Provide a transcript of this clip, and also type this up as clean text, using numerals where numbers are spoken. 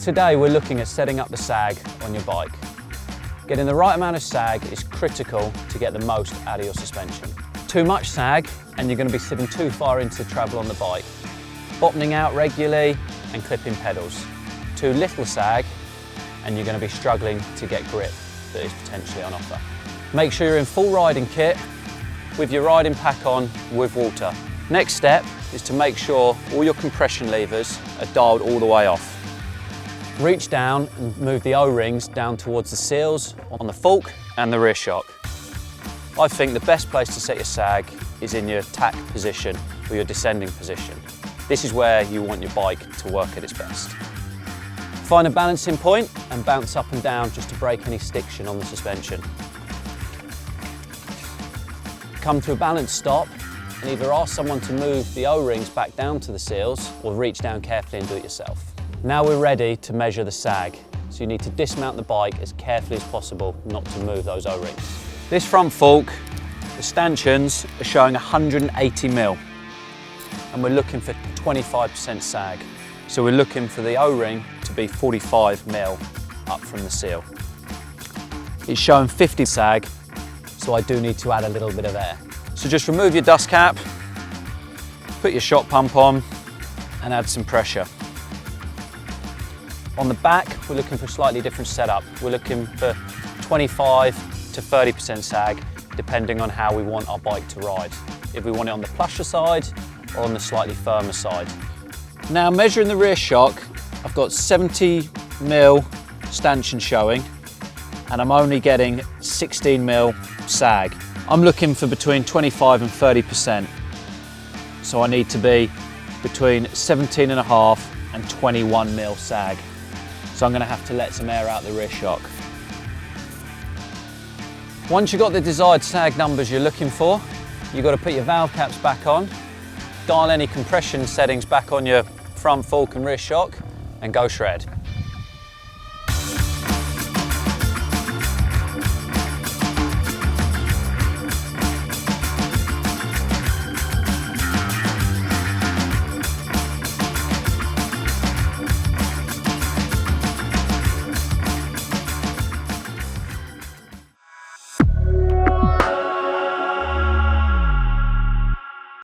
Today we're looking at setting up the sag on your bike. Getting the right amount of sag is critical to get the most out of your suspension. Too much sag and you're going to be sitting too far into travel on the bike, bottoming out regularly and clipping pedals. Too little sag and you're going to be struggling to get grip that is potentially on offer. Make sure you're in full riding kit with your riding pack on with water. Next step is to make sure all your compression levers are dialed all the way off. Reach down and move the O-rings down towards the seals on the fork and the rear shock. I think the best place to set your sag is in your tack position or your descending position. This is where you want your bike to work at its best. Find a balancing point and bounce up and down just to break any stiction on the suspension. Come to a balanced stop and either ask someone to move the O-rings back down to the seals or reach down carefully and do it yourself. Now we're ready to measure the sag, so you need to dismount the bike as carefully as possible not to move those O-rings. This front fork, the stanchions are showing 180mm and we're looking for 25% sag. So we're looking for the O-ring to be 45mm up from the seal. It's showing 50 sag, so I do need to add a little bit of air. So just remove your dust cap, put your shock pump on and add some pressure. On the back, we're looking for a slightly different setup. We're looking for 25 to 30% sag, depending on how we want our bike to ride. If we want it on the plusher side or on the slightly firmer side. Now measuring the rear shock, I've got 70mm stanchion showing and I'm only getting 16mm sag. I'm looking for between 25 and 30%. So I need to be between 17.5 and 21mm sag. So I'm going to have to let some air out the rear shock. Once you've got the desired sag numbers you're looking for, you've got to put your valve caps back on, dial any compression settings back on your front fork and rear shock, and go shred.